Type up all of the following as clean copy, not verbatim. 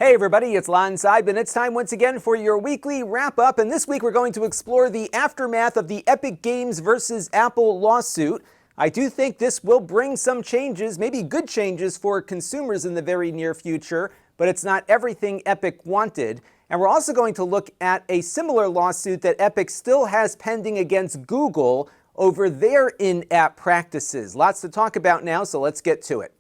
Hey everybody, it's Lon.TV, and it's time once again for your weekly wrap-up. And this week we're going to explore the aftermath of the Epic Games versus Apple lawsuit. I do think this will bring some changes, maybe good changes for consumers in the very near future, but it's not everything Epic wanted. And we're also going to look at a similar lawsuit that Epic still has pending against Google over their in-app practices. Lots to talk about now, so let's get to it.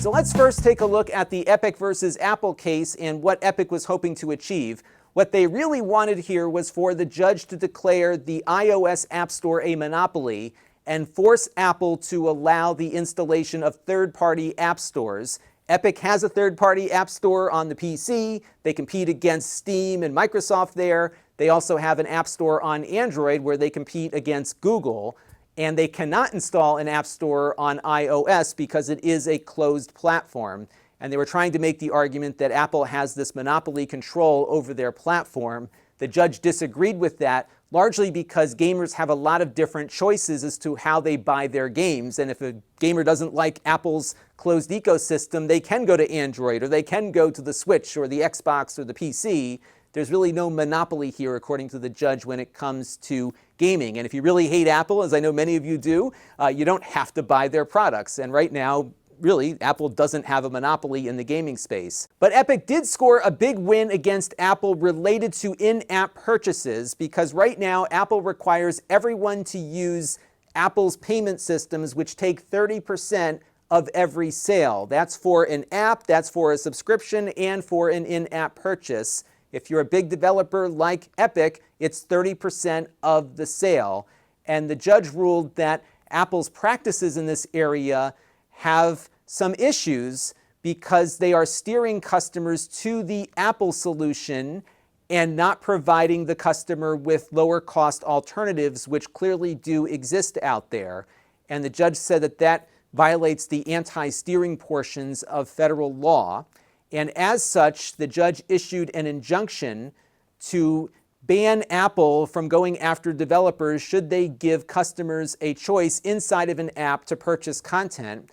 So let's first take a look at the Epic versus Apple case and what Epic was hoping to achieve. What they really wanted here was for the judge to declare the iOS App Store a monopoly and force Apple to allow the installation of third-party app stores. Epic has a third-party app store on the PC. They compete against Steam and Microsoft there. They also have an app store on Android where they compete against Google. And they cannot install an app store on iOS because it is a closed platform. And they were trying to make the argument that Apple has this monopoly control over their platform. The judge disagreed with that, largely because gamers have a lot of different choices as to how they buy their games. And if a gamer doesn't like Apple's closed ecosystem, they can go to Android, or they can go to the Switch or the Xbox or the PC. There's really no monopoly here, according to the judge, when it comes to gaming. And if you really hate Apple, as I know many of you do, you don't have to buy their products. And right now, really, Apple doesn't have a monopoly in the gaming space. But Epic did score a big win against Apple related to in-app purchases, because right now, Apple requires everyone to use Apple's payment systems, which take 30% of every sale. That's for an app, that's for a subscription, and for an in-app purchase. If you're a big developer like Epic, it's 30% of the sale. And the judge ruled that Apple's practices in this area have some issues because they are steering customers to the Apple solution and not providing the customer with lower cost alternatives, which clearly do exist out there. And the judge said that that violates the anti-steering portions of federal law. And as such, the judge issued an injunction to ban Apple from going after developers should they give customers a choice inside of an app to purchase content.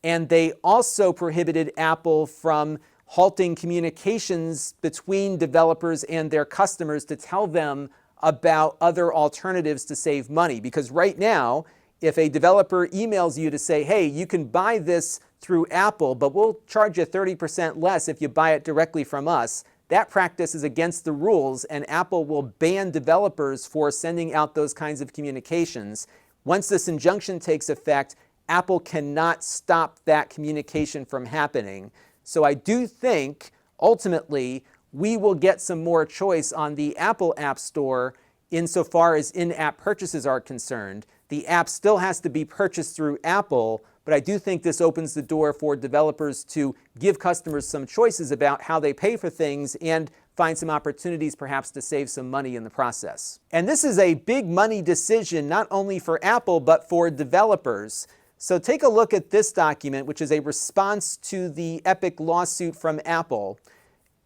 And they also prohibited Apple from halting communications between developers and their customers to tell them about other alternatives to save money. Because right now, if a developer emails you to say, hey, you can buy this through Apple, but we'll charge you 30% less if you buy it directly from us, that practice is against the rules, and Apple will ban developers for sending out those kinds of communications. Once this injunction takes effect, Apple cannot stop that communication from happening. So I do think, ultimately, we will get some more choice on the Apple App Store insofar as in-app purchases are concerned. The app still has to be purchased through Apple, but I do think this opens the door for developers to give customers some choices about how they pay for things and find some opportunities perhaps to save some money in the process. And this is a big money decision not only for Apple but for developers. So take a look at this document, which is a response to the Epic lawsuit from Apple.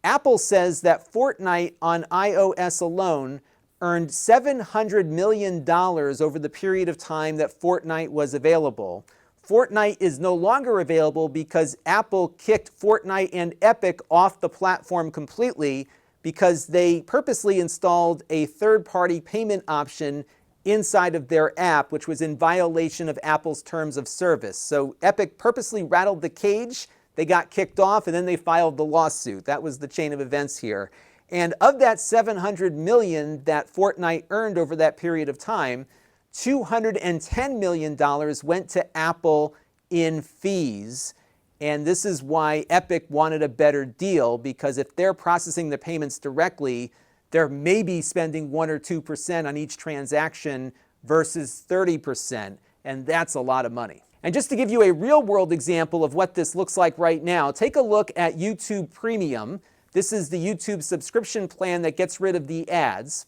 Apple says that Fortnite on iOS alone earned $700 million over the period of time that Fortnite was available. Fortnite is no longer available because Apple kicked Fortnite and Epic off the platform completely because they purposely installed a third-party payment option inside of their app, which was in violation of Apple's terms of service. So Epic purposely rattled the cage, they got kicked off, and then they filed the lawsuit. That was the chain of events here. And of that $700 million that Fortnite earned over that period of time, $210 million went to Apple in fees. And this is why Epic wanted a better deal, because if they're processing the payments directly, they're maybe spending 1 or 2% on each transaction versus 30%. And that's a lot of money. And just to give you a real-world example of what this looks like right now, take a look at YouTube Premium. This is the YouTube subscription plan that gets rid of the ads.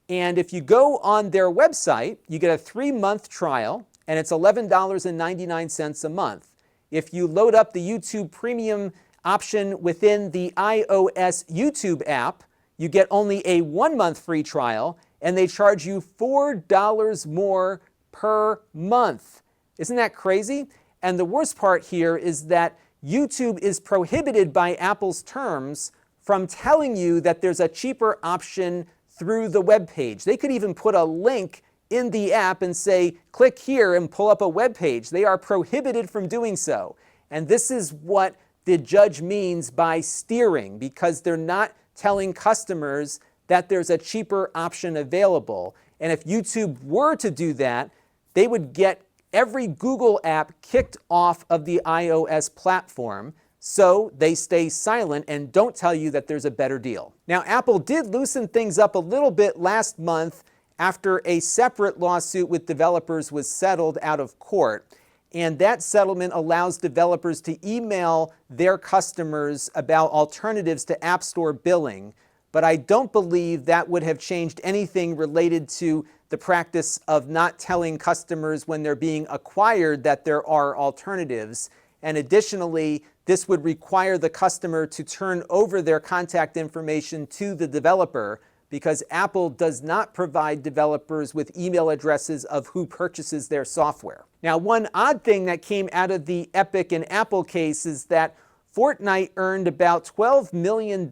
And if you go on their website, you get a 3-month trial, and it's $11.99 a month. If you load up the YouTube Premium option within the iOS YouTube app, you get only a 1-month free trial, and they charge you $4 more per month. Isn't that crazy? And the worst part here is that YouTube is prohibited by Apple's terms from telling you that there's a cheaper option through the web page. They could even put a link in the app and say, click here and pull up a web page. They are prohibited from doing so. And this is what the judge means by steering, because they're not telling customers that there's a cheaper option available. And if YouTube were to do that, they would get every Google app kicked off of the iOS platform. So they stay silent and don't tell you that there's a better deal. Now, Apple did loosen things up a little bit last month after a separate lawsuit with developers was settled out of court. And that settlement allows developers to email their customers about alternatives to App Store billing. But I don't believe that would have changed anything related to the practice of not telling customers when they're being acquired that there are alternatives. And additionally, this would require the customer to turn over their contact information to the developer, because Apple does not provide developers with email addresses of who purchases their software. Now, one odd thing that came out of the Epic and Apple case is that Fortnite earned about $12 million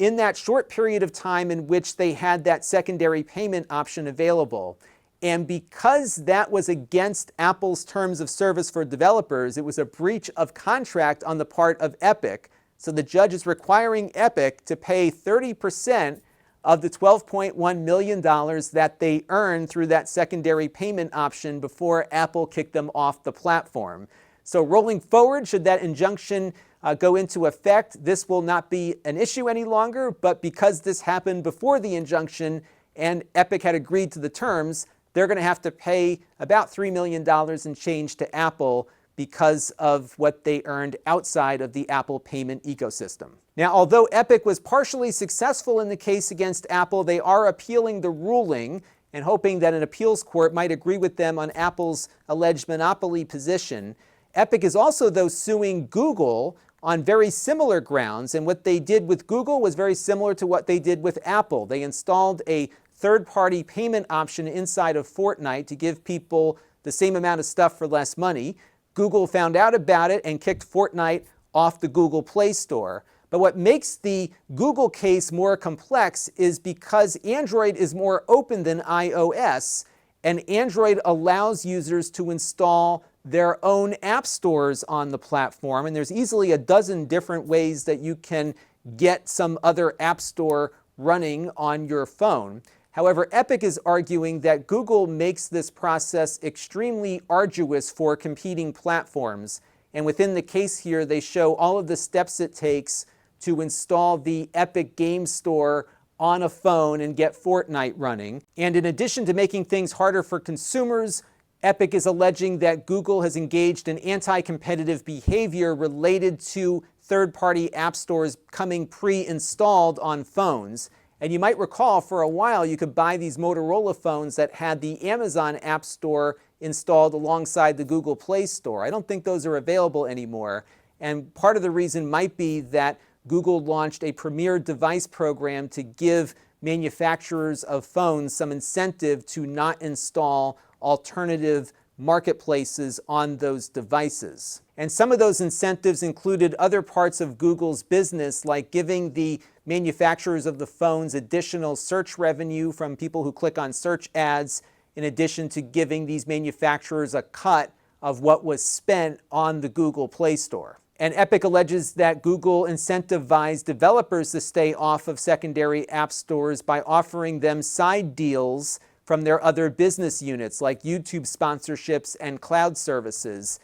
in that short period of time in which they had that secondary payment option available. And because that was against Apple's terms of service for developers, it was a breach of contract on the part of Epic. So the judge is requiring Epic to pay 30% of the $12.1 million that they earned through that secondary payment option before Apple kicked them off the platform. So rolling forward, should that injunction go into effect, this will not be an issue any longer. But because this happened before the injunction and Epic had agreed to the terms, they're going to have to pay about $3 million in change to Apple because of what they earned outside of the Apple payment ecosystem. Now, although Epic was partially successful in the case against Apple, they are appealing the ruling and hoping that an appeals court might agree with them on Apple's alleged monopoly position. Epic is also, though, suing Google on very similar grounds, and what they did with Google was very similar to what they did with Apple. They installed a third-party payment option inside of Fortnite to give people the same amount of stuff for less money. Google found out about it and kicked Fortnite off the Google Play Store. But what makes the Google case more complex is because Android is more open than iOS, and Android allows users to install their own app stores on the platform, and there's easily a dozen different ways that you can get some other app store running on your phone. However, Epic is arguing that Google makes this process extremely arduous for competing platforms. And within the case here, they show all of the steps it takes to install the Epic Game Store on a phone and get Fortnite running. And in addition to making things harder for consumers, Epic is alleging that Google has engaged in anti-competitive behavior related to third-party app stores coming pre-installed on phones. And you might recall for a while you could buy these Motorola phones that had the Amazon App Store installed alongside the Google Play Store. I don't think those are available anymore. And part of the reason might be that Google launched a Premier Device program to give manufacturers of phones some incentive to not install alternative marketplaces on those devices. And some of those incentives included other parts of Google's business, like giving the manufacturers of the phones additional search revenue from people who click on search ads, in addition to giving these manufacturers a cut of what was spent on the Google Play Store. And Epic alleges that Google incentivized developers to stay off of secondary app stores by offering them side deals from their other business units, like YouTube sponsorships and cloud services.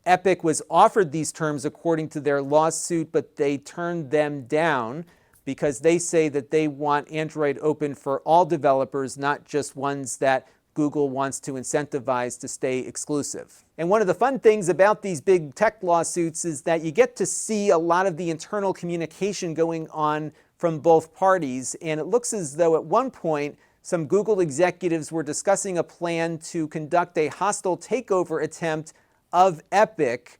Epic was offered these terms according to their lawsuit, but they turned them down because they say that they want Android open for all developers, not just ones that Google wants to incentivize to stay exclusive. And one of the fun things about these big tech lawsuits is that you get to see a lot of the internal communication going on from both parties. And it looks as though at one point, some Google executives were discussing a plan to conduct a hostile takeover attempt of Epic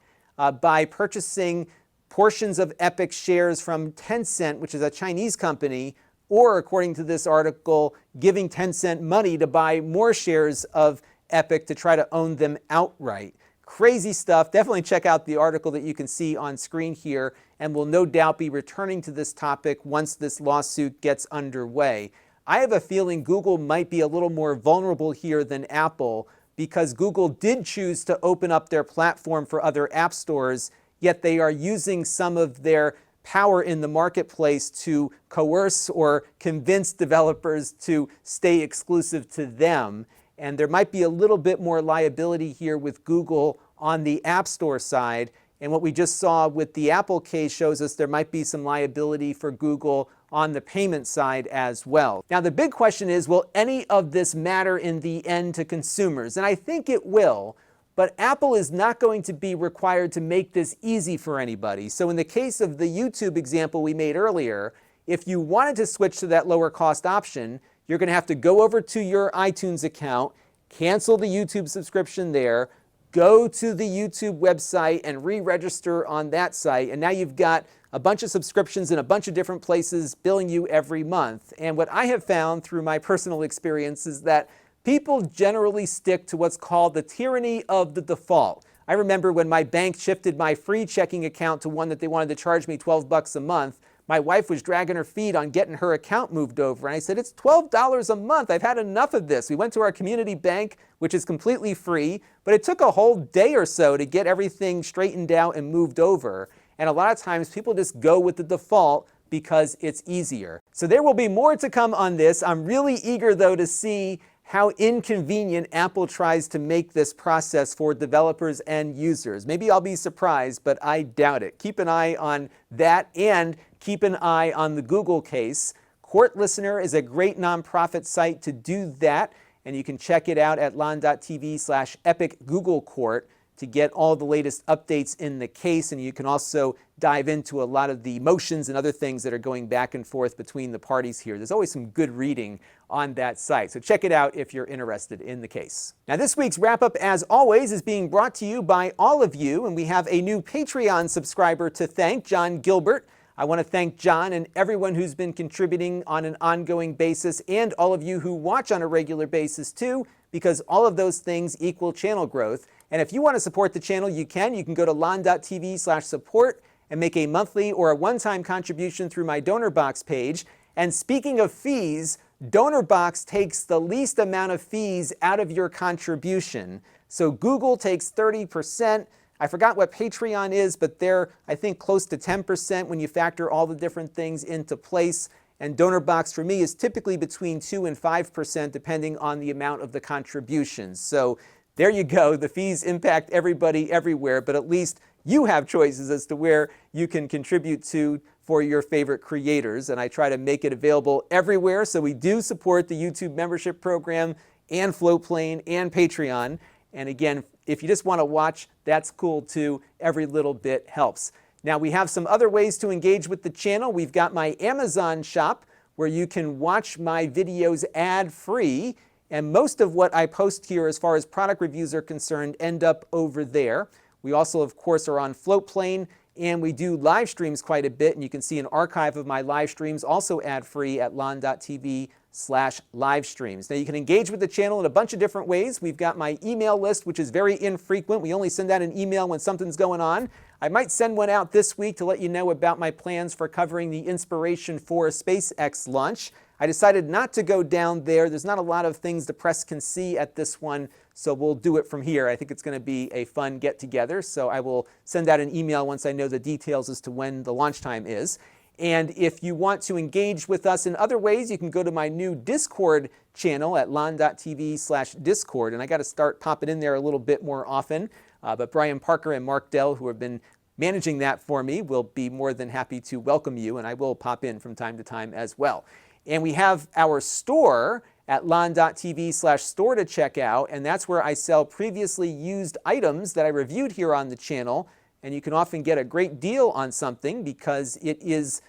by purchasing portions of Epic shares from Tencent, which is a Chinese company, or, according to this article, giving Tencent money to buy more shares of Epic to try to own them outright. Crazy stuff. Definitely check out the article that you can see on screen here, and we'll no doubt be returning to this topic once this lawsuit gets underway. I have a feeling Google might be a little more vulnerable here than Apple, because Google did choose to open up their platform for other app stores, yet they are using some of their power in the marketplace to coerce or convince developers to stay exclusive to them. And there might be a little bit more liability here with Google on the App Store side. And what we just saw with the Apple case shows us there might be some liability for Google on the payment side as well. Now, the big question is, will any of this matter in the end to consumers? And I think it will, but Apple is not going to be required to make this easy for anybody. So in the case of the YouTube example we made earlier, if you wanted to switch to that lower cost option, you're going to have to go over to your iTunes account, cancel the YouTube subscription there, go to the YouTube website and re-register on that site, and now you've got a bunch of subscriptions in a bunch of different places billing you every month. And what I have found through my personal experience is that people generally stick to what's called the tyranny of the default. I remember when my bank shifted my free checking account to one that they wanted to charge me $12 a month, my wife was dragging her feet on getting her account moved over. And I said, it's $12 a month. I've had enough of this. We went to our community bank, which is completely free, but it took a whole day or so to get everything straightened out and moved over. And a lot of times people just go with the default because it's easier. So there will be more to come on this. I'm really eager, though, to see how inconvenient Apple tries to make this process for developers and users. Maybe I'll be surprised, but I doubt it. Keep an eye on that, and keep an eye on the Google case. Court Listener is a great nonprofit site to do that, and you can check it out at Lon.TV/Epic Google Court to get all the latest updates in the case, and you can also dive into a lot of the motions and other things that are going back and forth between the parties here. There's always some good reading on that site, so check it out if you're interested in the case. Now, this week's wrap-up, as always, is being brought to you by all of you, and we have a new Patreon subscriber to thank, John Gilbert. I want to thank John and everyone who's been contributing on an ongoing basis, and all of you who watch on a regular basis too, because all of those things equal channel growth. And if you want to support the channel, you can. You can go to Lon.TV/support and make a monthly or a one-time contribution through my donor box page. And speaking of fees, donor box takes the least amount of fees out of your contribution. So Google takes 30%. I forgot what Patreon is, but they're, I think, close to 10% when you factor all the different things into place. And donor box for me is typically between 2 and 5%, depending on the amount of the contributions. So there you go. The fees impact everybody everywhere, but at least you have choices as to where you can contribute to for your favorite creators. And I try to make it available everywhere. So we do support the YouTube membership program and Floatplane and Patreon. And again, if you just want to watch, that's cool too. Every little bit helps. Now, we have some other ways to engage with the channel. We've got my Amazon shop where you can watch my videos ad-free. And most of what I post here as far as product reviews are concerned end up over there. We also, of course, are on Floatplane, and we do live streams quite a bit. And you can see an archive of my live streams, also ad-free, at Lon.TV/livestreams. Now, you can engage with the channel in a bunch of different ways. We've got my email list, which is very infrequent. We only send out an email when something's going on. I might send one out this week to let you know about my plans for covering the inspiration for a SpaceX launch. I decided not to go down there. There's not a lot of things the press can see at this one, so we'll do it from here. I think it's going to be a fun get-together, so I will send out an email once I know the details as to when the launch time is. And if you want to engage with us in other ways, you can go to my new Discord channel at Lon.TV/Discord, and I got to start popping in there a little bit more often. But Brian Parker and Mark Dell, who have been managing that for me, will be more than happy to welcome you, and I will pop in from time to time as well. And we have our store at Lon.TV/store to check out, and that's where I sell previously used items that I reviewed here on the channel. And you can often get a great deal on something because it is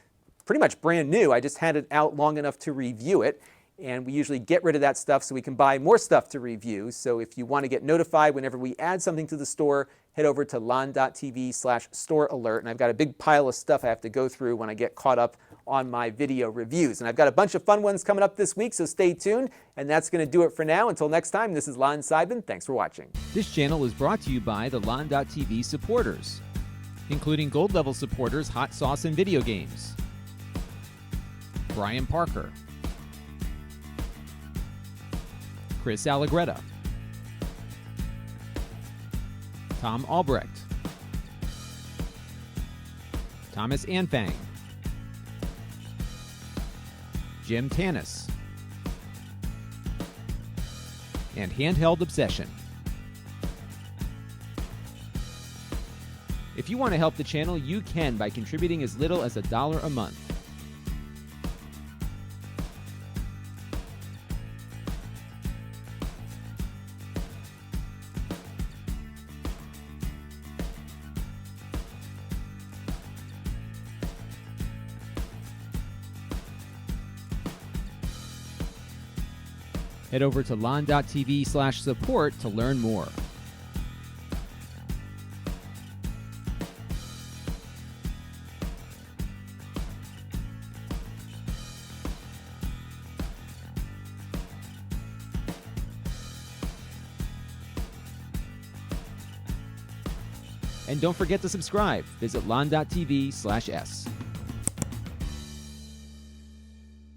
pretty much brand new. I just had it out long enough to review it. And we usually get rid of that stuff so we can buy more stuff to review. So if you want to get notified whenever we add something to the store, head over to Lon.TV/store alert. And I've got a big pile of stuff I have to go through when I get caught up on my video reviews. And I've got a bunch of fun ones coming up this week, so stay tuned. And that's going to do it for now. Until next time, this is Lon.TV. Thanks for watching. This channel is brought to you by the Lon.TV supporters, including gold level supporters Hot Sauce and Video Games, Brian Parker, Chris Allegretta, Tom Albrecht, Thomas Anfang, Jim Tanis, and Handheld Obsession. If you want to help the channel, you can by contributing as little as $1 a month. Head over to lon.tv/support to learn more. And don't forget to subscribe. Visit lon.tv/s.